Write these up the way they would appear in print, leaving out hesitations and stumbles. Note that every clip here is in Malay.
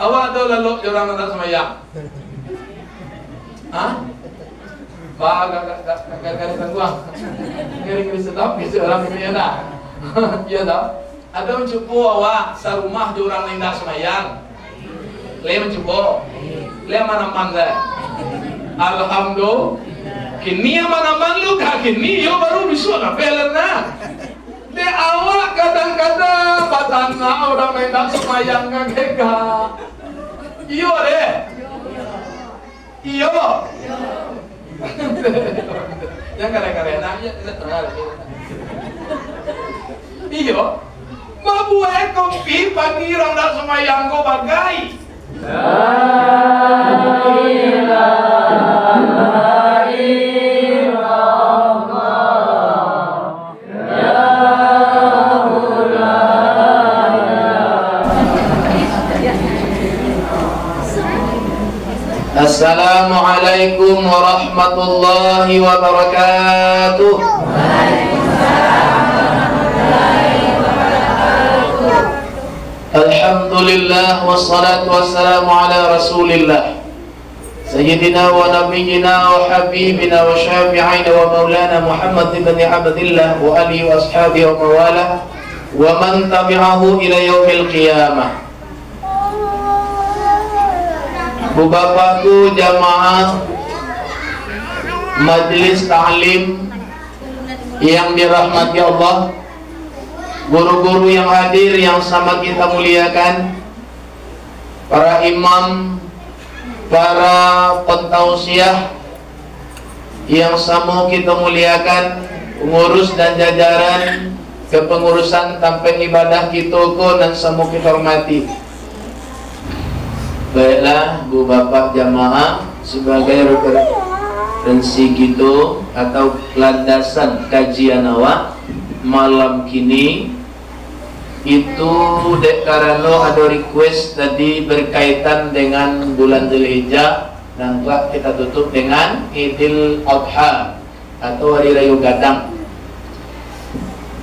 Awak tahu lalu orang nak semayang? Hah? Gak tangguang. Ngeri sedap orang ini ada. Iya tak? Ada mencupu awak sarumah di orang lain nak semayang. Le mencupu. Le mana manda? Alhamdulillah. Kini mana lu kah kini yo baru bisa nak pelan. Le awak kadang-kadang batana orang lain nak semayang ngageka. Iyo deh. Iyo. Yang kare-kare nanya terang. Iyo. Mabuai kopi pagi orang nak semayang ko bagai. Assalamualaikum warahmatullahi wabarakatuh. Alhamdulillah wassalatu wassalamu ala rasulillah Sayyidina wa nabiyyina wa habibina wa syafi'ina wa maulana Muhammad ibn Abdillah wa alihi wa ashabihi wa mawalah wa man tabi'ahu ila yaumil qiyamah. Bapakku jamaah majlis ta'lim yang dirahmati Allah, guru-guru yang hadir yang sama kita muliakan, para imam, para pentausiah yang sama kita muliakan, pengurus dan jajaran kepengurusan tampen ibadah kita ko dan sama kita hormati. Baiklah bu bapak jamaah, sebagai referensi gitu atau landasan kajian awak malam kini itu dek karena ada request tadi berkaitan dengan bulan Dzulhijjah dan kelak kita tutup dengan Idul Adha atau Hari Raya Gadang.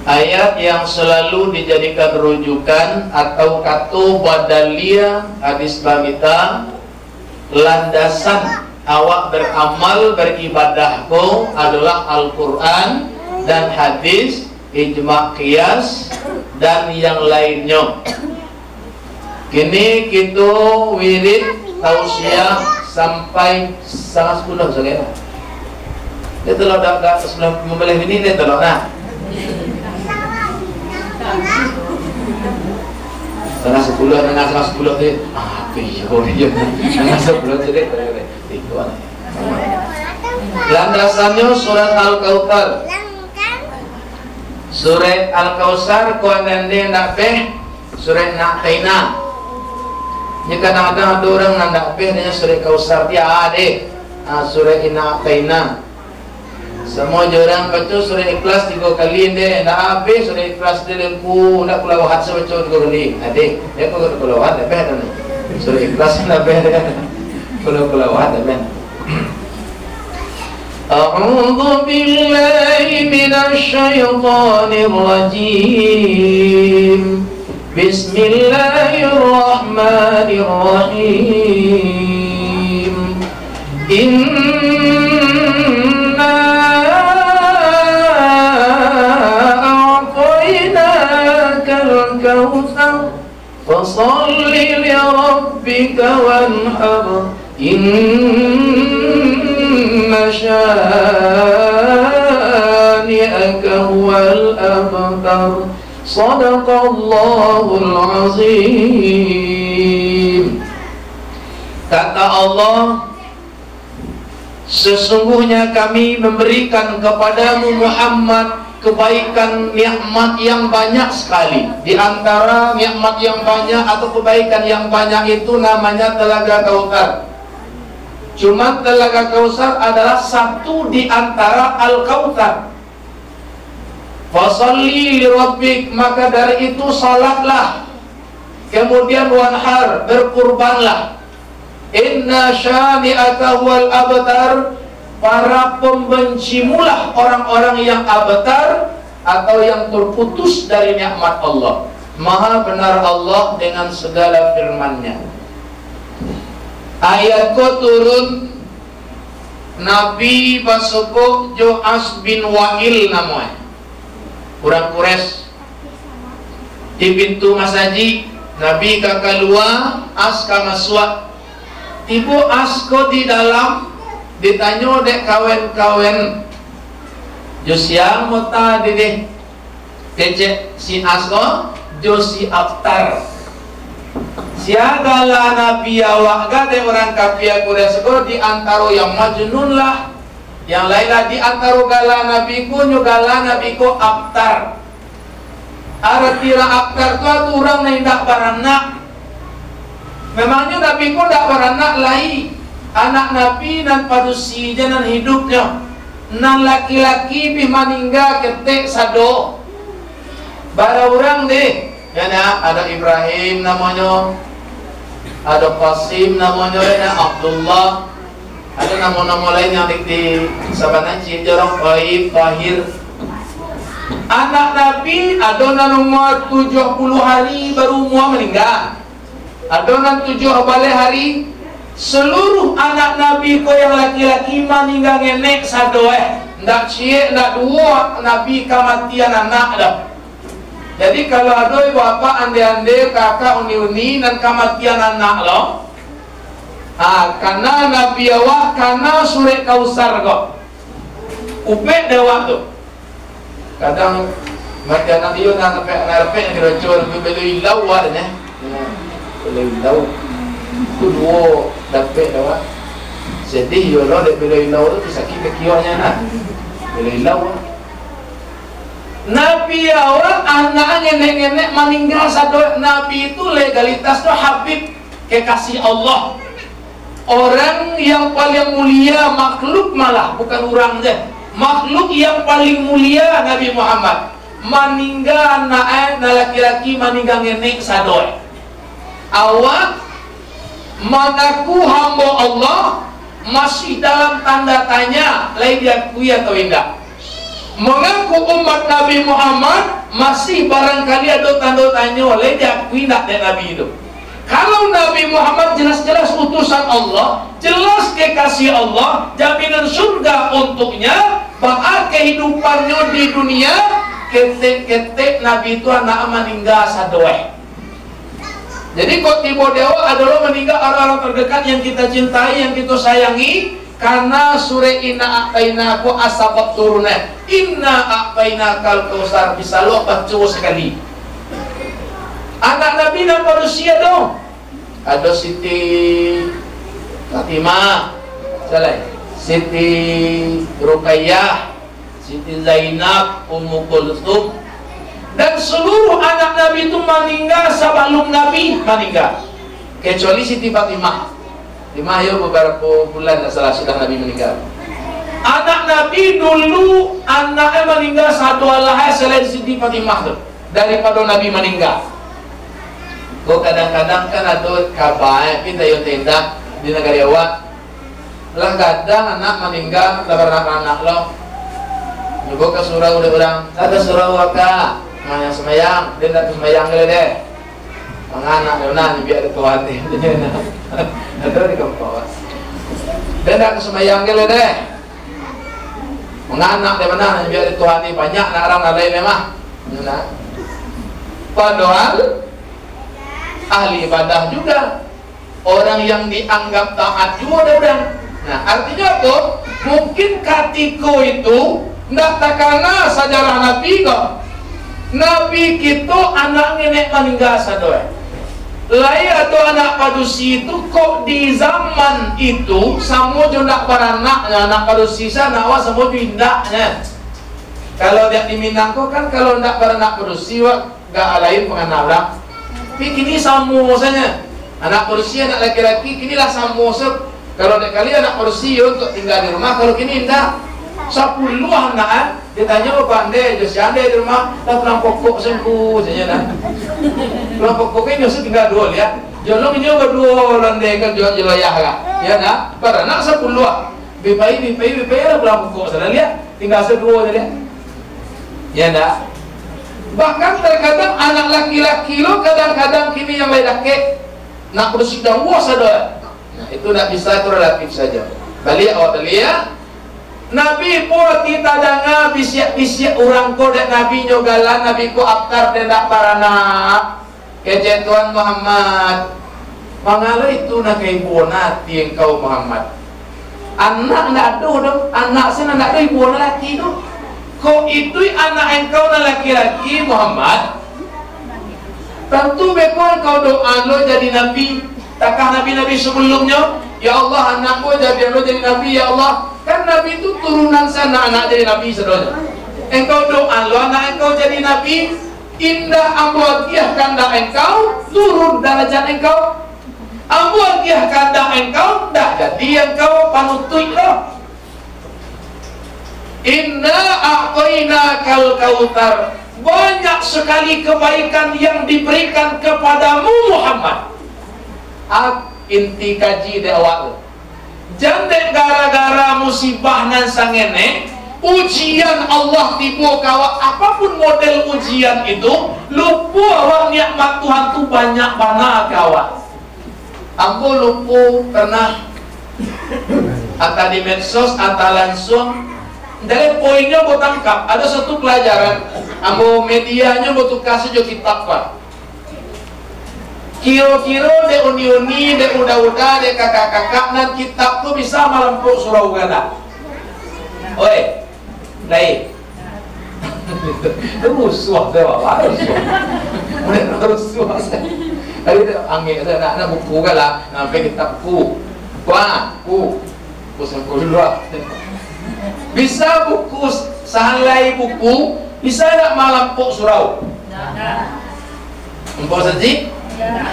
Ayat yang selalu dijadikan rujukan atau katu badalia hadis babita landasan awak beramal beribadahku adalah Al-Quran dan hadis, ijma' qiyas dan yang lainnya. Kini kita wirid tausiah sampai 10:30 saja. Dia telah dah sebelum memilih ini dia telah nah. Tengah 10 tu, tengah 10 jadi landasannya surat Al-Kautsar. Surat Al-Kautsar kuanande nak beh surat Na'taina. Jika ada orang nak beh dengan surat Kautsar dia ada surat Na'taina. Semua orang baca surah Ikhlas 3 kali deh, nak habis surah Ikhlas dia lempu, nak pulau hat baca 3 kali. Adik, dia kau pulau hat dah dah ni. Surah Ikhlas dah dah. Pulau hat dah. A'udzu billahi minasy syaithanir rajim. Bismillahirrahmanirrahim. فصل لربك وانحر إن شانئك هو الأبتر صدق الله العظيم. Kata Allah, sesungguhnya kami memberikan kepadamu Muhammad kebaikan nikmat yang banyak sekali. Di antara nikmat yang banyak atau kebaikan yang banyak itu namanya Telaga Kautsar. Cuma Telaga Kautsar adalah satu di antara Al-Kautsar. Fasalli li rabbik, maka dari itu salatlah. Kemudian wanhar, berkurbanlah. Inna syani'aka huwal abtar. Para pembencimulah orang-orang yang abtar atau yang terputus dari nikmat Allah. Maha benar Allah dengan segala firman-Nya. ayat ko turun Nabi basuko Joas bin Wa'il namanya orang Quraisy di pintu masaji Nabi kakalua aska masuk ibu asko di dalam ditanya dek kawen-kawen Josiang mota dede kecek si asko Josi Aftar siagala Nabi awak gade orang kafir Quraisy di antara yang majnun lah yang lain lah di antara gala Nabi ku nyugala Nabi ku Aftar artinya Aftar tu orang yang tak beranak memangnya Nabi ku tak beranak lain anak Nabi nan padusi jalan hidupnya nan laki-laki bimaningga ketek sado bara orang deh ya ada Ibrahim namanya ada Qasim namanya ada Abdullah ada nama-nama lain yang di sahabat cinta orang Baib Tahir anak Nabi ada nomor 70 hari baru mua meninggal ada nan 7 balik hari seluruh anak Nabi ko yang laki-laki meninggal ngenek sado ndak cie ndak dua Nabi kematian anak dah. Jadi kalau ada bapak ande-ande kakak uni-uni dan kematian anak lo karena Nabi awak karena suri Kausar kok upek dewa tu kadang mati anak dia nak repek dirocor belu ilau adanya belu ilau kudu dapat dewa sedih yo lo dek belu ilau tu sakit kekiwanya nak belu ilau Nabi awal anaknya nenek-nenek meninggal satu Nabi itu legalitas itu Habib kekasih Allah orang yang paling mulia makhluk malah bukan orang je makhluk yang paling mulia Nabi Muhammad meninggal anak laki-laki meninggal nenek satu awak mengaku hamba Allah masih dalam tanda tanya lain diakui atau tidak mengaku umat Nabi Muhammad masih barangkali ada tanda tanya oleh diakui tak dari Nabi itu kalau Nabi Muhammad jelas-jelas utusan Allah jelas kekasih Allah jaminan surga untuknya bahkan kehidupannya di dunia ketek-ketek Nabi itu anak meninggal sadoeh jadi kok tiba dewa adalah meninggal orang-orang terdekat yang kita cintai yang kita sayangi karena sure inna a'taina ku asabat turunnya inna a'taina kal kausar bisa lo baca sekali anak Nabi dan manusia dong ada Siti Fatimah salah Siti Ruqayyah Siti Zainab Ummu Kulthum dan seluruh anak Nabi itu meninggal sebelum Nabi meninggal kecuali Siti Fatimah Mayo beberapa bulan salah sudah Nabi meninggal. Anak Nabi dulu anaknya meninggal satu Allah selain Siti Fatimah tu daripada Nabi meninggal. Kau kadang-kadang kan ada kabar kita yang tenda di negara awak. Lah kadang anak meninggal lebar anak lo. Juga ke surau udah orang. Ada surau waka mana semayang dia tak semayang deh. Menganak leunah biar Tuhan teh. Ada di kampung. Dan nak semayang gele deh. Menganak dia mana biar Tuhan ni banyak nak orang lain memang. Padahal ahli ibadah juga orang yang dianggap taat juga ada orang. Nah, artinya apa? Mungkin katiko itu ndak takana sejarah Nabi kok. Nabi kita anak nenek meninggal sadoe. Lai atau anak padusi itu kok di zaman itu sama jo ndak beranaknya anak padusi sana awas sama jo indaknya. Kalau dia di Minang kan kalau ndak beranak padusi wak gak lain pengenalan. Tapi kini sama saja. Anak padusi anak laki-laki kinilah sama kalau dek kali anak padusi untuk tinggal di rumah kalau kini ndak 10 anak ditanya apa ande jos ande di rumah tak pulang pokok sembuh saja dah. Pulang pokoknya nyusul tinggal dua ya. Jolong nyoba dua orang dekat jual jelayah lah. Ya nak, pada nak 10 bipai lah pulang pokok saja lihat tinggal sedua saja. Ya nak. Bahkan terkadang anak laki-laki lo kadang-kadang kini yang lelaki nak bersih dah was ada. Nah, itu nak bisa, itu relatif saja. Balik awak tadi ya. Nabi pun kita jangan bisik-bisik orang ko dan Nabi nyogalan, Nabi ko akar dan tak paranak kece Tuhan Muhammad. Mangala itu nak ibu nanti engkau Muhammad. Anak nak ada dong, anak saya nak ada ibu lelaki tu. Kau itu anak engkau lelaki-laki Muhammad. Tentu bekal kau doa lo jadi Nabi. Takah Nabi-Nabi sebelumnya, ya Allah anakku jadi lo jadi Nabi ya Allah. Kan Nabi itu turunan sana anak jadi Nabi sedonya. Engkau doa lo anak engkau jadi Nabi, indah ambuatiah kanda engkau, turun darajat engkau. Ambuatiah kanda engkau, dah jadi engkau panutui lo. Inna a'toina kal kautar. Banyak sekali kebaikan yang diberikan kepadamu Muhammad. Inti kaji de awak. Jande gara-gara musibah nan sangene, ujian Allah tiba kawak, apapun model ujian itu, lupa awak nikmat Tuhan tu banyak mana kawak. Ambo lupa pernah atau di medsos atau langsung dari poinnya buat tangkap ada satu pelajaran. Ambo medianya buat kasih jo kitab pak. Kiro-kiro de uni-uni, de uda-uda, de kakak-kakak nan kitab tu bisa melampau surah Uganda. Oi, lain. Rusuh saya bawa rusuh saya. Tadi angin saya nak buku kan lah, nampak kitabku, ku sampai dulu. Bisa buku sahalai buku, bisa tak melampau surau? Empau saja.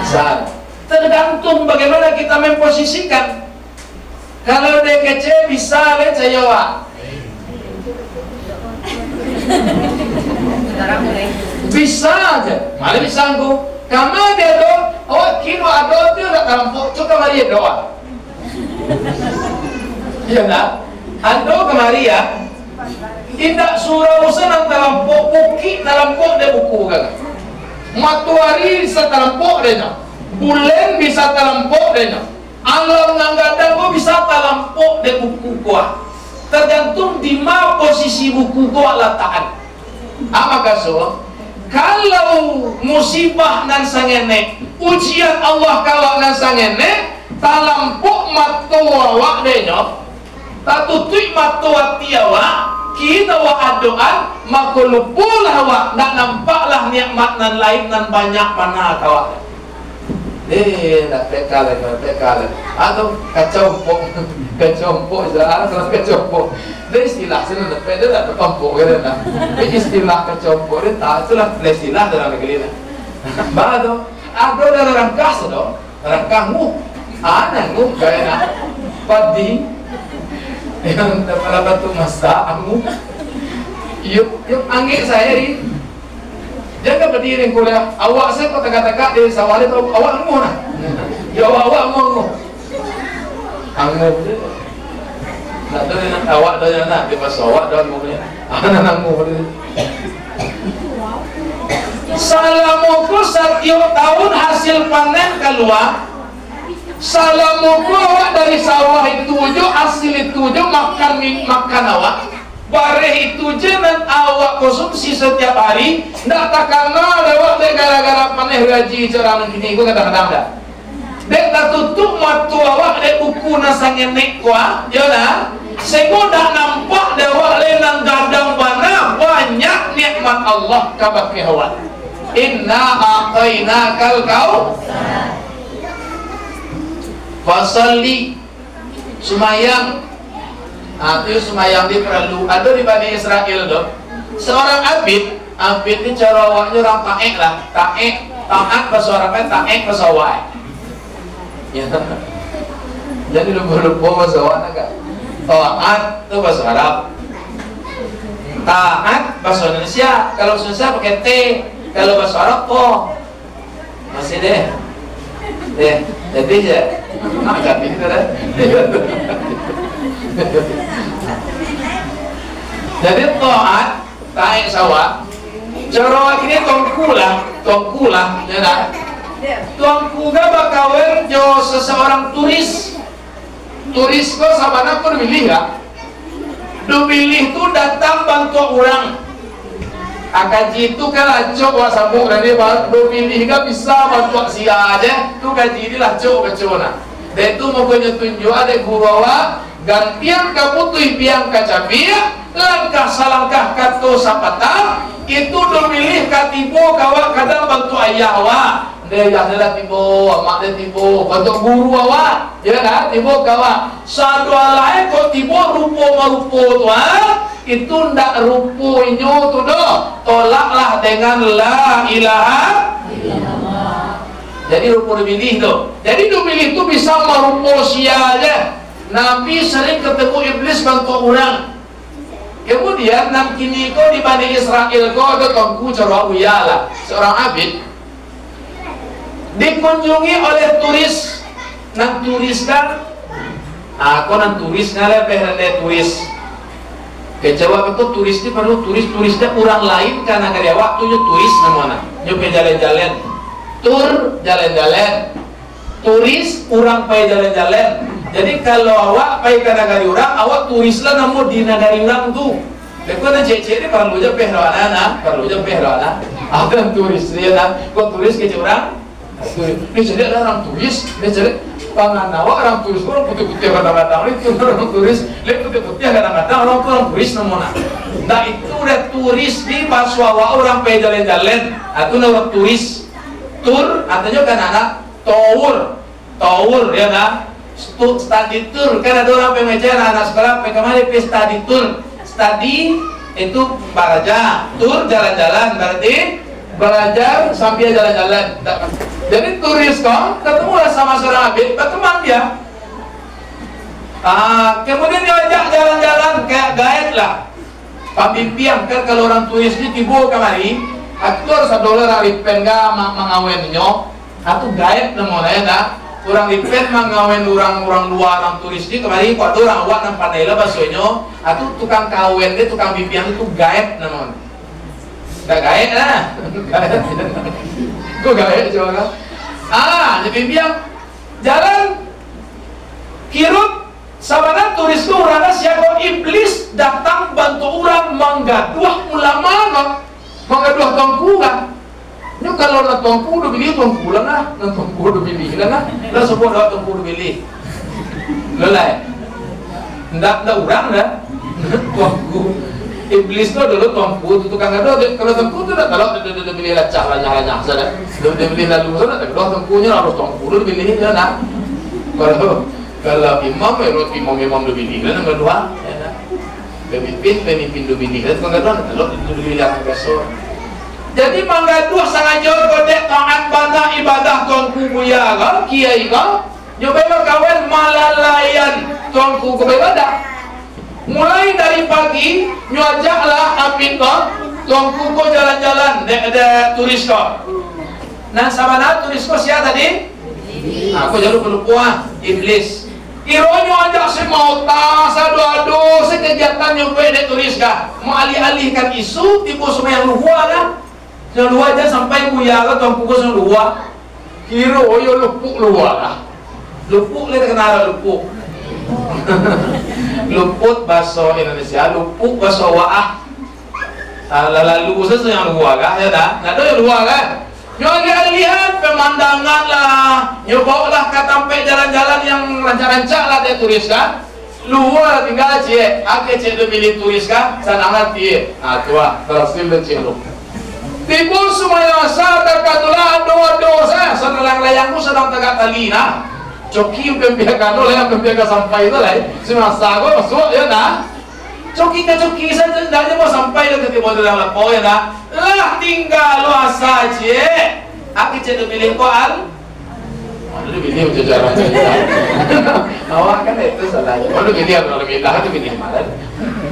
Saat tergantung bagaimana kita memposisikan. Kalau dia kece bisa le Jawa. Bisa aja, malah bisa anggu. Kamu dia do, oh kino ado tu nak terlampau, cuka Maria doa. Iya nak, ado ke Maria. Tidak surau senang terlampau, buki terlampau dia buku kan. Matahari bisa terlampau dena, bulan bisa terlampau dena, alam nanggadang kau bisa terlampau de buku kuah. Tergantung di mana posisi buku kuah letakkan. Apa kaso? Kalau musibah nan sangene, ujian Allah kalau nan sangene, terlampau matuawak dena, tak tutui matuawak tiawak. Kita wa adoan maka lupulah wa nak nampaklah nikmat nan lain nan banyak mana kawak. Nak pekal atau kacompok Israel kalau kacompok. Dia istilah sana nak pekal atau kampok kan nak. Istilah kacompok dia tak itulah istilah dalam negeri ni. Baru ada dalam rangkas tu, rangkamu, anakmu kaya nak padi. Yang dapat batu masak kamu yuk angin saya ni jaga berdiri kuliah awak saya kau tegak-tegak di sawah itu awak ngu nah ya awak ngu angin nak tu nak awak tu nak di pas awak dah ngu ni anak ngu salamuku setiap tahun hasil panen keluar. Salamuku awak dari sawah itu jo hasil itu jo makan awak bareh itu je dan awak konsumsi setiap hari ndak takana awak de gara-gara paneh gaji cara begini gua kadang-kadang dah dek tak tutup matu awak de buku nasange nek kuah jona sehingga dak nampak de awak lenang gadang bana banyak nikmat Allah kabake awak. Inna a'tainakal kautsar fasalli sumayang. Itu sumayang dia perlu ada di Bani Israel tu. Seorang abid ini cara awaknya orang taek lah, taek taat bahasa Arab taek bahasa awak. Ya. Jadi lupa bahasa awak agak. Taat itu bahasa Arab. Taat bahasa Indonesia. Kalau Indonesia pakai T, kalau bahasa Arab po. Masih deh. Jadi ya. Agak gitu dah. Jadi taat taek sawah. Cara ini tongkulah, ya dah. tuangku ga bakawen jo seseorang turis ko sabana ko pilih ga pilih tu datang bantu orang akaji itu kan laco wa sabuk dari pilih ga bisa bantu sia aja tu gaji ini laco kacona dan itu mau tunjuk ada gurawa gantian kaputuh piang kacabia langkah salangkah kato sapata itu pilih katibo kawa kadang bantu ayawa dia adalah tibo mak dia tibo bantu guru awa ya kan tibo kawa sadua lain kok tibo rupo tu itu ndak rupo inyo tu do tolaklah dengan la ilaha illallah. Jadi rupo pilih tu. Jadi pilih tu bisa merupo sia aja. Nabi sering ketemu iblis bantu orang. Kemudian nam kini ko di Bani Israel ko ada tongku cara uyala seorang abid dikunjungi oleh turis. Nang turis kan aku nang turis ngale pehande turis. Kejawab itu turis itu perlu turisnya orang lain karena karya waktunya turis namanya. Nyope jalan-jalan. Tur jalan-jalan, turis orang pai jalan-jalan. Jadi kalau awak pai ke negara orang, awak turislah namun di negara orang tu. Lepas tu cek-cek ni perlu je pehrawana, Apa turis dia nak? Kau turis ke orang? Ni jadi orang turis, ni jadi pangan awak orang turis orang putih-putih kadang-kadang itu orang turis, lek putih-putih kadang-kadang orang turis namanya. Nah itu udah turis di paswawa orang pai jalan-jalan, atau orang turis. Tur artinya kan anak tour ya kan study tour kan ada orang pengajar anak sekolah kemana study tour study itu belajar tour jalan-jalan berarti belajar sambil jalan-jalan. Jadi turis kok ketemu sama seorang abid berteman dia kemudian diajak jalan-jalan kayak guide lah pamimpian kan kalau orang turis ini tiba kemari aktor $1 ripen ga mangawen nyo atau gaet namanya na orang ripen mangawen orang luar orang turis di kemarin kok orang awak nang panela basonya atau tukang kawen dia tukang bibian itu gaet namanya gak gaet lah kok gaet coba kan jadi bibian jalan kirut sabana turis itu orangnya siapa iblis datang bantu orang menggaduh ulama mengaduh tongku kan. Ini kalau nak tongku udah pilih tongku lah nah, tongku udah pilih lah nah, sebut dah tongku udah pilih. Lelai, ndak orang dah, tongku. Iblis tu dulu tongku, tu tukang gaduh. Kalau tongku tu dah kalau dia pilih lacak lanyah saja. Dia pilih lalu sana, tak gaduh tongkunya harus tongku udah pilih je nah. Kalau imam udah pilih lah nak gaduh. Pemimpin pilih kan pengaduan kalau pilih yang besok. Jadi mengaduh sangat jauh kodek taat bana ibadah tuanku buya kan kiai kan nyoba kawan malalayan tuanku ke ibadah mulai dari pagi nyoajaklah amin kan tuanku ko jalan-jalan ada turis kan nah sabana turis ko siapa tadi aku jalur pelupuan iblis ironyo ajak semua sadu-adu sekegiatan yang boleh turis kah mau alih-alihkan isu tipu semua yang luar kan yang luar aja sampai kuya kan tuan pukul yang luar kiro yo lupuk luar lah lupuk kita kenal lupuk luput bahasa Indonesia lupuk bahasa waah lalu sesuatu yang luar kah ya dah ada yang luar kan nyoba lihat pemandangan lah, nyobalah ke tempat jalan-jalan yang rancak-rancak lah dia turis kan. Luar tinggal cek, aku cek tu pilih turis kan, sana nanti, tua berhasil dan cek lu. Tipu semuaasa terkatulah doa-doa sana layang-layangmu sedang tegak tali nah. Coki pembiakan lo yang pembiakan sampai itu lah, semua sago masuk ya nah. Coki saja dah mau sampai ke tiba dalam lapo ya dah. Lah tinggal lo saja. Aku cek pilih koal. Lu pilih jajaran. Awak kan itu salahnya. Lu pilih apa? Lu pilih itu pilih mana?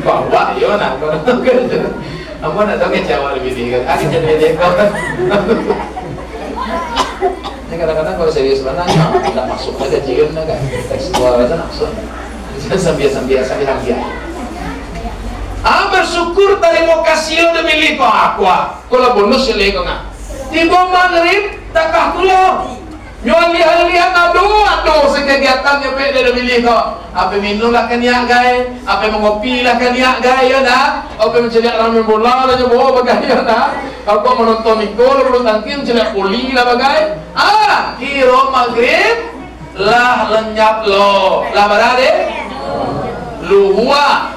Bawa yo nak. Kamu nak tahu ke Jawa lebih pilih kan? Aku cek pilih kau. Ini kadang-kadang kalau serius mana tidak masuk aja jiran kan. Tekstual aja langsung. Sambil. Bersyukur terima kasih udah milih kau aku. Kalau bonus silih kau nggak. Tiba maghrib takah tulo. Nyon lihat aduh sekegiatan yang beda dari milih kau. Apa minum lah kan ya gay, apa mengopi lah kan ya gay ya dah. Apa mencari ramen bola lah bawa bagai ya dah. Apa menonton ikol bulu tangkis mencari poli lah bagai. Kiro maghrib lah lenyap lo. Lah berade? Luhua.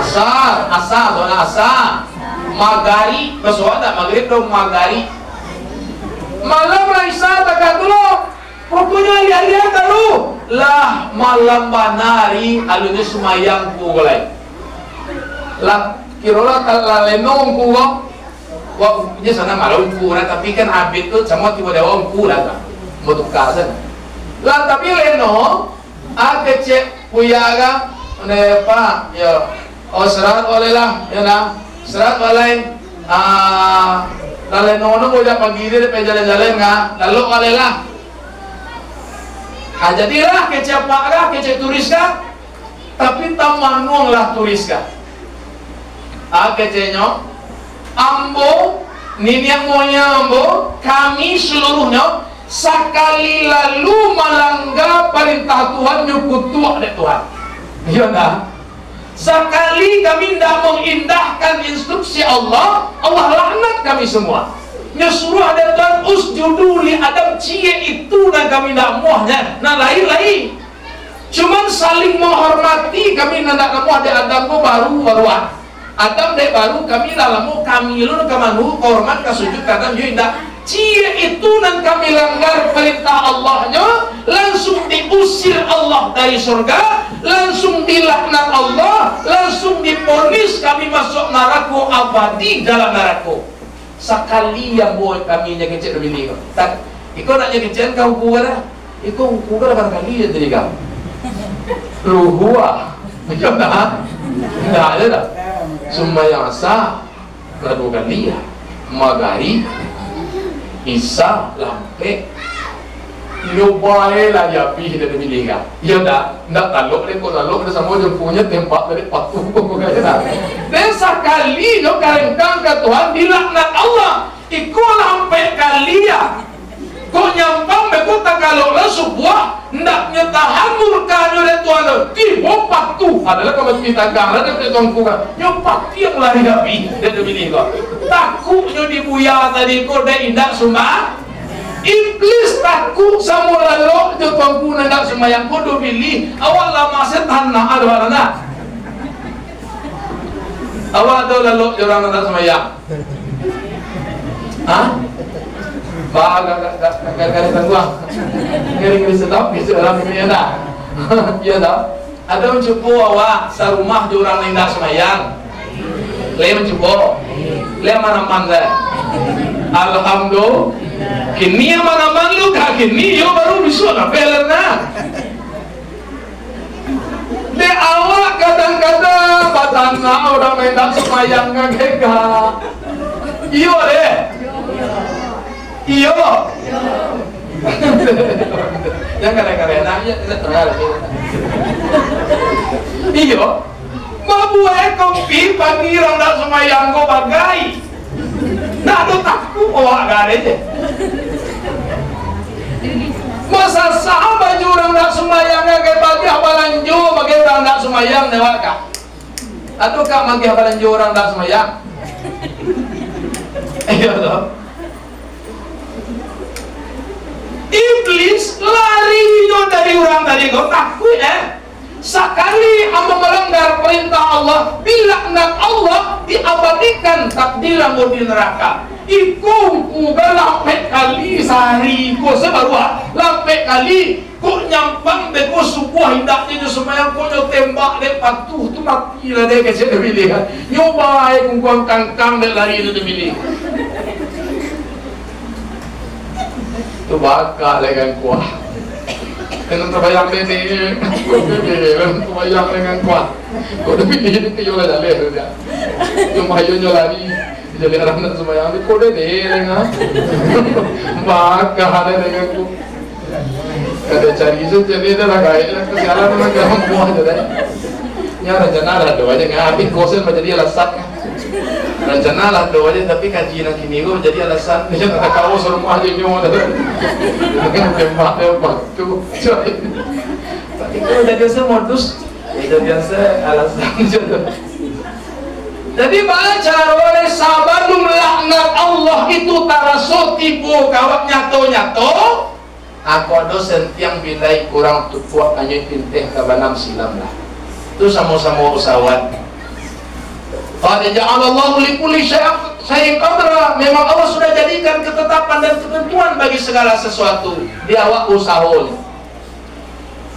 Asar, zona asar. Magari, maksudnya maghrib dong magari. Malam Raisa takkan dulu. Pokoknya lihat dulu. Lah malam banari alunya semayang ku golai. Lah kirola lenong ku wah nya sana malam ku tapi kan habis tu semua tiba dewa ku lah motuk kasan. Lah tapi lenong kecek puyaga ne pa ya serat oleh lah ya na serat oleh lalu nono udah pagi dia jalan-jalan nggak, lalu kalelah. Jadilah kecek pakra, kecek turis kah? Tapi tamanung lah turis kah? Keceknya, ambo, nini yang maunya ambo, kami seluruhnya sekali lalu melanggar perintah Tuhan nyukutu ada Tuhan. Iya dah. Sekali kami tidak mengindahkan instruksi Allah, Allah laknat kami semua. Nyuruh ada Tuhan usjudu li Adam cie itu dan kami tidak muahnya. Nah lain-lain. Cuman saling menghormati kami tidak mau ada Adam ko baru Adam dek baru kami dalam kami lu kemanu hormat kasujud kadang yo indah. Cie itu dan kami langgar perintah Allahnya, langsung diusir Allah dari surga, langsung dilaknat Allah, langsung diponis kami masuk neraka abadi dalam neraka. Sekali yang boleh kami nyakecek lebih ni. Tak, ikut nak nyakecek kau kuara, ikut kuara barangkali je jadi kau. Luhua, macam dah, dah ada dah. Semua sah, kedua kali ya, magari. Isa lampe nyobae lah ya pi dari miliga. Ya dah, ndak talok le ko talok ada sama jempunya tempat dari patu ko kaya dah. Dan sekali yo karengkang ke Tuhan dilaknat Allah. Iko lampe kali ya. Ko nyampang be ko takalok la sebuah ndak nyetahan murka oleh Tuhan. Tibo patu adalah kami minta gambar dari Tuhan ku kan. Yo pati yang lari api dari miliga. Takutnya dibuya tadi ko dah indak sumba. Iblis takut sama lalu je tuanku nak semayang ko do pilih awal lama setan nak ada mana awal do lalu je orang nak semayang gara-gara tangguang ngeri-ngeri sedap bisa dalam ini ada iya dah ada mencupu awak sarumah je orang nak semayang le mencupu le mana-mana alhamdulillah kini yang mana lu kini yo baru bisa nak pelerna. De awak kadang-kadang batana orang mendak semayang ngagega. Iyo deh. Iyo. Yang kare-kare nanya terang. Iyo. Mabuai kopi pagi orang nak semayang go bagai. Nah, tu takut awak gare. Masa sah baju orang nak semayang ke bagi habalanjo bagi orang nak semayang lewat kah? Atau kah bagi habalanjo orang nak semayang? Iya toh. Iblis lari dari orang tadi kau takut Sekali hamba melanggar perintah Allah, dilaknat Allah, diabadikan takdirmu di neraka. Iku uga lampe kali sehari ko sebaru lampe kali ko nyampang de ko subuh hindaknya jo semayang ko jo tembak de patuh tu mati lah de kece de pilih kan nyoba ai kungkuang kangkang de lari de pilih tu bakal dengan kuah dengan terbayang de terbayang dengan kuah ko de pilih de yo la dale dia yo mayo lari jadi orang nak sembahyang ni kode deh dengan maka ada dengan ku ada cari isu jadi ada lagai lah kesialan orang garam buah jadi nyara jenara doa aja nggak habis kosen menjadi lasak rencana lah doanya tapi kaji nak kini go jadi alasan dia tak kau suruh maju nyonya dengan tembak waktu tapi kalau dah biasa modus dah biasa alasan jodoh. Jadi baca oleh sahabat melaknat Allah itu taraso tipu kawat nyato aku ada sentiang bilai kurang tu kuat kanyo tinteh kabanam silam lah itu sama-sama usahawan. Qad ja'alallahu likulli syai'in qadra. Memang Allah sudah jadikan ketetapan dan ketentuan bagi segala sesuatu. Di awak usaha.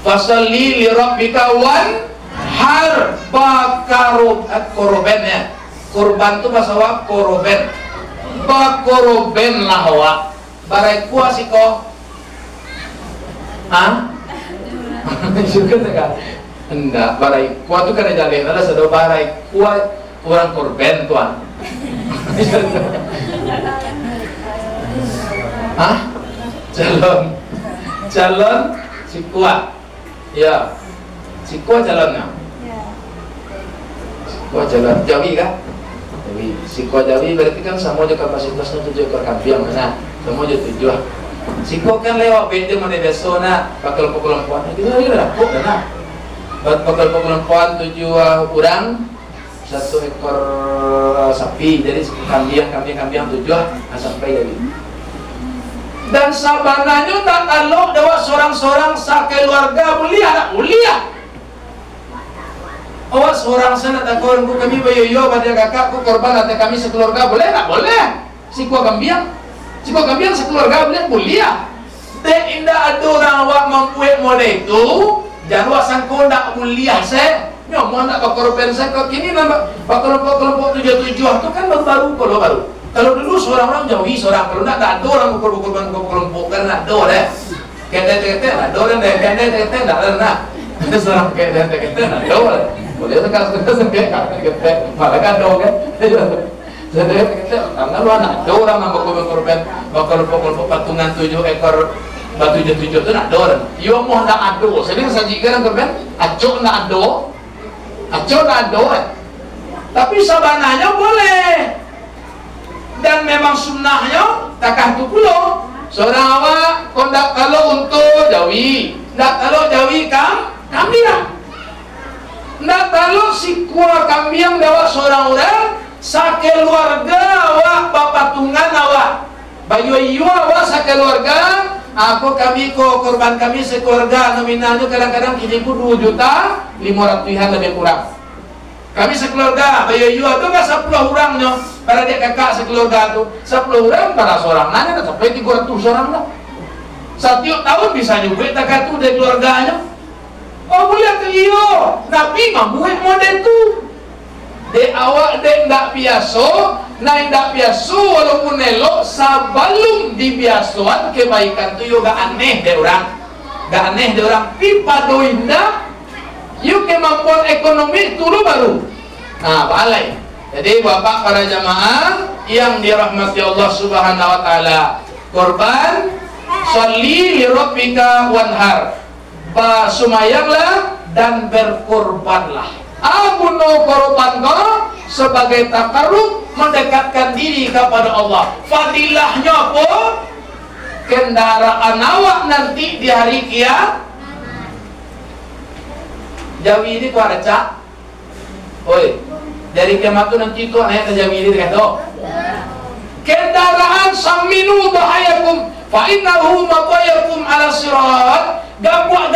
Fasalli li rabbika wanhar bakarub korban ya. Kurban itu bahasa awak korban. Bakoroben lah awak. Barai kuah sih kok. Hah? Juga tak? Enggak, barai kuah itu kan jalan. Ada satu barai kuah orang korban tuan. Hah? Calon si kuat. Ya. Si kuat calonnya. Si kuat calon Jawi kan? Jawi. Si kuat Jawi berarti kan sama aja kapasitasnya 7 ekor kambing mana? Sama aja 7. Si kuat kan lewat beda mana besona bakal perempuan. Itu lah kok dah. Bakal perempuan 7 orang 1 ekor sapi, jadi kambing 7 sampai jadi. Dan sabananya tak kalau dapat seorang-seorang sakeluarga mulia, mulia. Awak seorang sana tak kawan kami bayo pada kakakku korban atau kami sekeluarga boleh tak? Boleh. Si kuah kambing sekeluarga boleh mulia. Dek indah ada orang awak membuat model itu, jangan awak sangka tak mulia saya. Nyomong nak korban saya kok kini nama kelompok 77 itu kan baru. Kalau dulu seorang orang Jawi seorang kalau nak ada orang korban kelompok kan nak ada deh. Kete ada orang deh kete nak ada. Ada seorang kete nak ada. Boleh sekarang kete malah kan ada kan. Jadi kete karena lu nak ada orang nama korban kelompok patungan 7 ekor batu 7 itu nak ada orang. Yo mau nak ada. Sering sajikan korban acok nak ada. Acok nak ada. Tapi sabananya boleh. Dan memang sunnahnya takah tu pula. Seorang awak kondak kalau untuk Jawi, ndak kalau Jawi kambing. Ndak kalau si kuah kambing dawa seorang orang sakeluarga awak bapatungan awak. Bayu awak sakeluarga. Aku korban kami sekeluarga nominalnya kadang-kadang kini 2.500.000 lebih kurang. Kami sekeluarga, bayu itu nggak 10 orangnya. Pada dia kakak sekeluarga tu 10 orang para seorang nanya sampai 300 orang lah. Setiap tahun bisa juga tak tu dari keluarganya. Oh boleh tu iyo. Nabi mamuik model tu. De awak de ndak biasa, naik ndak biasa walaupun elok sabalum dibiasuan kebaikan tu yo gak aneh de orang. Gak aneh de orang pipa do indah. Yo kemampuan ekonomi dulu baru. Nah, balai. Jadi bapak para jamaah yang dirahmati Allah Subhanahu wa taala, korban sholli li rabbika wanhar. Sumayanglah dan berkorbanlah. Abuno korban kau sebagai takarrub mendekatkan diri kepada Allah. Fadilahnya apa? Kendaraan awak nanti di hari kiamat. Jawi ini tu ada cak. Oi, dari kiamat tu nanti tu ayat Jawi ini kata. Kendaraan saminu bahayakum fa innahu maqayakum ala sirat. Gambuan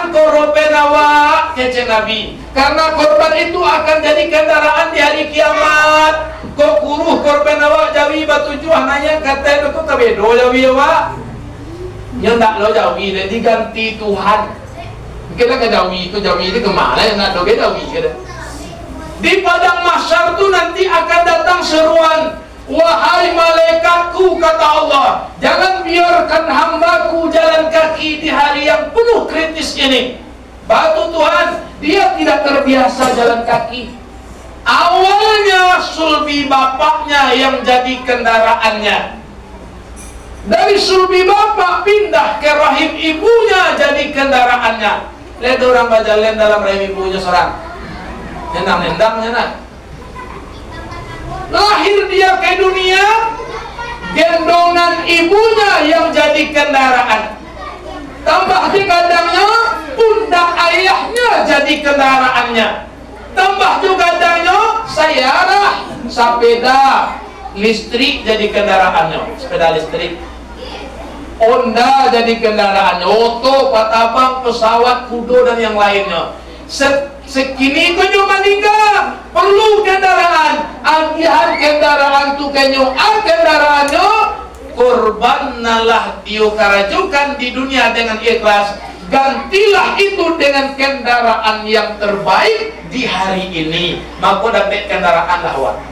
korban awak kece Nabi. Karena korban itu akan jadi kendaraan di hari kiamat. Kok kuruh korban awak Jawi batu juah nanya kata itu tabedo Jawi awak. Yang tak lo Jawi dia diganti Tuhan. Kita ke Jawi itu kemana yang nak doge Jawi kita. Di padang mahsyar tu nanti akan datang seruan. Wahai malaikatku, kata Allah, jangan biarkan hambaku jalan kaki di hari yang penuh kritis ini. Batu Tuhan, dia tidak terbiasa jalan kaki. Awalnya sulbi bapaknya yang jadi kendaraannya. Dari sulbi bapak pindah ke rahim ibunya jadi kendaraannya. Lihat orang berjalan dalam rahim ibunya seorang. Nendang-nendangnya nak. lahir dia ke dunia, gendongan ibunya yang jadi kendaraan. Tambah kadangnya pundak ayahnya jadi kendaraannya. Tambah juga kadangnya sayarah, sepeda listrik jadi kendaraannya, sepeda listrik. Honda jadi kendaraannya, oto, patabang, pesawat, kudo dan yang lainnya. Sekini ko nyo maningga, perlu kendaraan. Agihan kendaraan tu kenyo, kendaraan nyo, korban nalah dio karajukan di dunia dengan ikhlas. Gantilah itu dengan kendaraan yang terbaik di hari ini. Maka dapat kendaraan lahwat.